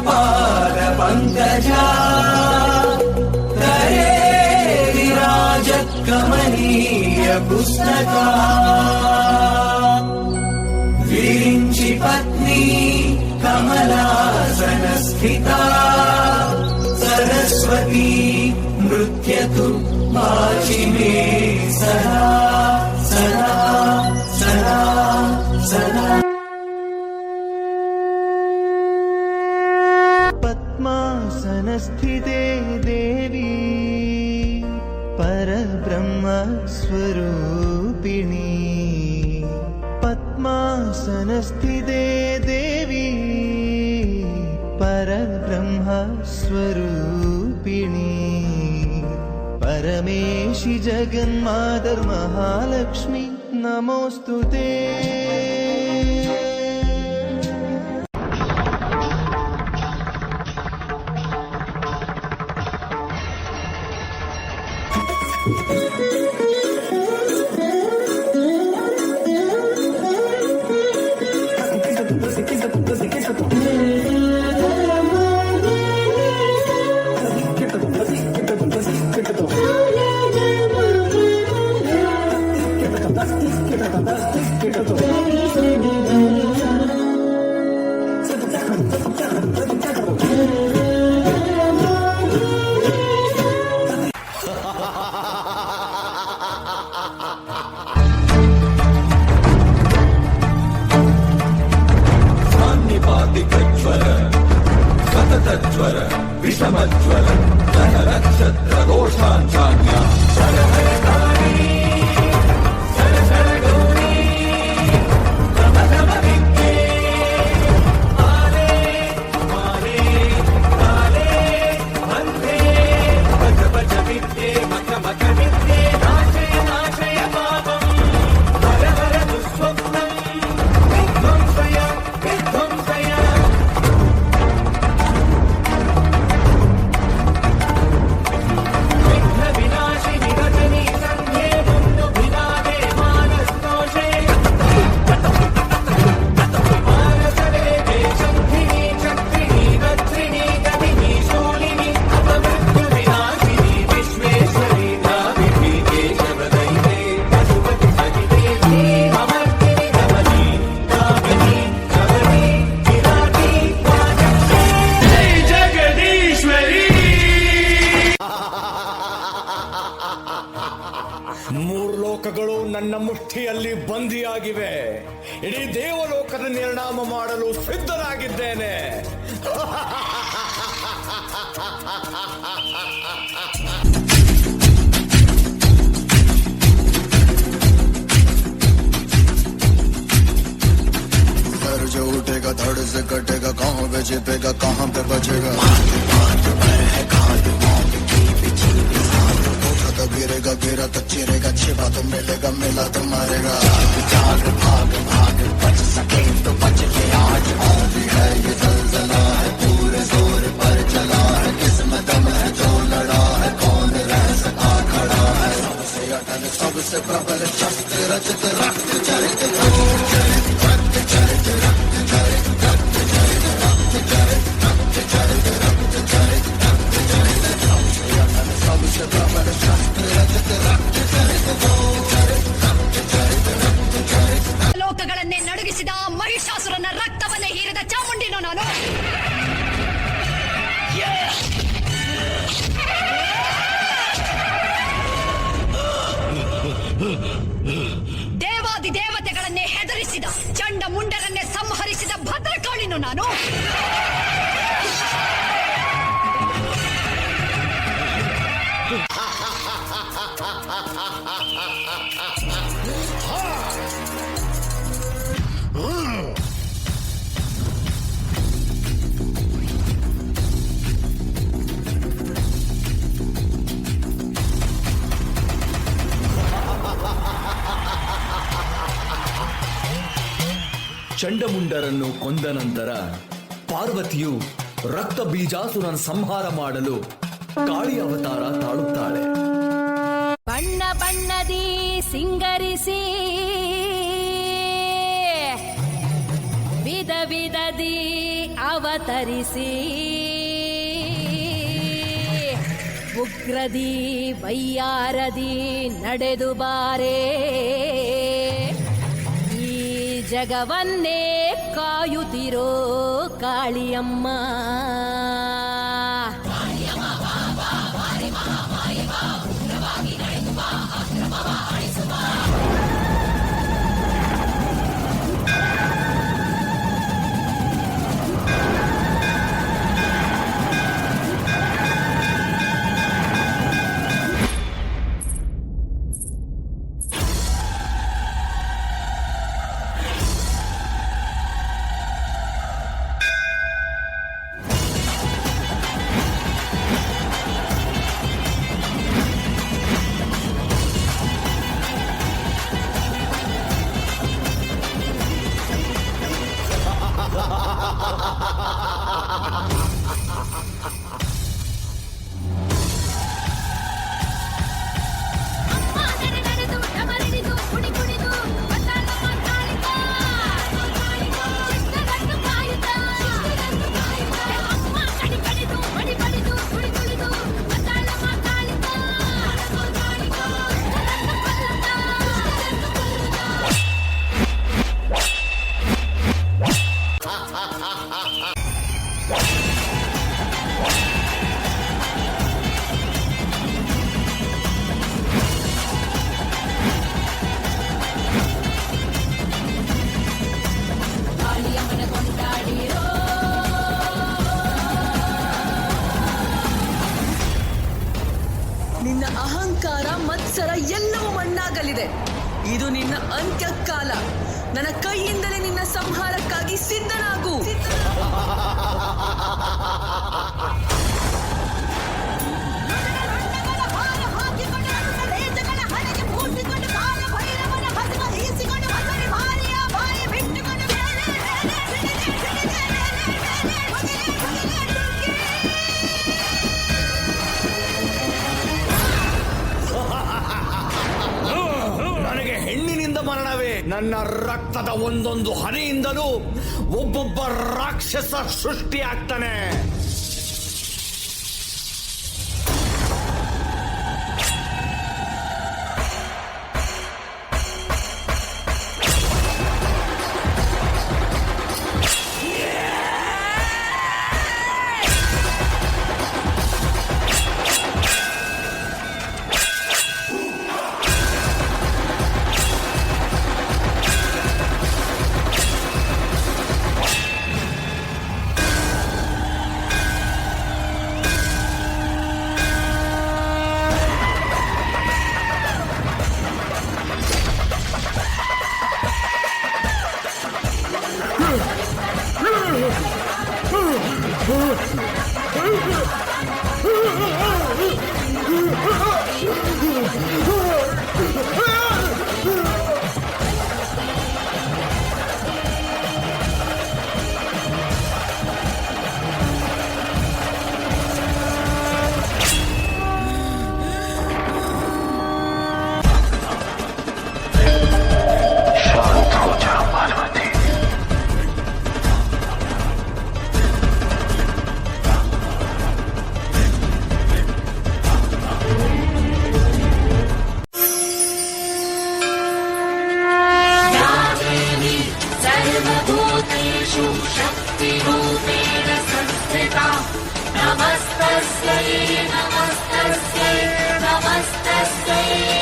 पाद पंकजा करे विराजत कमनीय पुस्तका विरिंचि पत्नी कमलासन स्थिता सरस्वती नृत्यतु वाचि मे सदा सदा सदा सदा। पद्मासनस्थिते देवी परब्रह्मस्वरूपिणी पद्मासनस्थिते देवी परब्रह्मस्वरूपिणी परमेशि जगन्मातर् महालक्ष्मी नमोस्तुते। सततज्वर विषमज्वर नक्षत्र दोषांचान्या ಲೋಕಗಳು ನನ್ನ ಮುಷ್ಟಿಯಲ್ಲಿ ಬಂದಿಯಾಗಿವೆ. ಇಡೀ ದೇವಲೋಕದ ನಿರ್ಣಾಮ ಮಾಡಲು ಸಿದ್ಧನಾಗಿದ್ದೇನೆ. सर जो उठेगा धड़ से कटेगा, कहाँ पे छिपेगा कहाँ पे बचेगा, गिरेगा गिरा तो चिरेगा, छिपा तो मिलेगा मिला तो मारेगा। जाग भाग भाग बच सके तो बच ले आज, भी है ये जलजला है पूरे जोर पर चला है, किस्मत दम है जो लड़ा है, कौन रह सका खड़ा है, सबसे अटल सबसे प्रबल शस्त्र रचित रक्त चरित ಲೋಕಗಳನ್ನೇ ನಡುಗಿಸಿದ ಮಹಿಷಾಸುರನ ರಕ್ತವನ್ನೇ ಹೀರಿದ ಚಾಮುಂಡಿನೋ ನಾನು. ದೇವಾದಿ ದೇವತೆಗಳನ್ನೇ ಹೆದರಿಸಿದ ಚಂಡ ಮುಂಡರನ್ನೇ ಸಂಹರಿಸಿದ ಭದ್ರಕಾಳಿನೋ ನಾನು. ಚಂಡಮುಂಡರನ್ನು ಕೊಂದ ನಂತರ ಪಾರ್ವತಿಯು ರಕ್ತ ಬೀಜಾಸುರನ ಸಂಹಾರ ಮಾಡಲು ಕಾಳಿ ಅವತಾರ ತಾಳುತ್ತಾಳೆ. ಬಣ್ಣ ಬಣ್ಣದಿ ಸಿಂಗರಿಸಿ ವಿಧ ವಿಧದಿ ಅವತಾರ ಅವತರಿಸಿ ಉಗ್ರದಿ ವೈಯಾರದಿ ನಡೆದು ಬಾರೆ ಈ ಜಗವನ್ನೇ ಕಾಯುತ್ತಿರೋ ಕಾಳಿಯಮ್ಮ. ನಿನ್ನ ಅಹಂಕಾರ ಮತ್ಸರ ಎಲ್ಲವೂ ಮಣ್ಣಾಗಲಿದೆ. ಇದು ನಿನ್ನ ಅಂತ್ಯಕಾಲ. ನನ್ನ ಕೈಯಿಂದಲೇ ನಿನ್ನ ಸಂಹಾರಕ್ಕಾಗಿ ಸಿದ್ಧನಾಗು. ನನಗೆ ಹೆಣ್ಣಿನಿಂದ ಮರಣವೇ. ನನ್ನ ರಕ್ತದ ಒಂದೊಂದು ಹನಿಯಿಂದಲೂ ಒಬ್ಬೊಬ್ಬ ರಾಕ್ಷಸ ಸೃಷ್ಟಿಯಾಗ್ತಾನೆ. शक्तिरूपेण संस्थिता नमस्तस्यै नमस्तस्यै नमस्तस्यै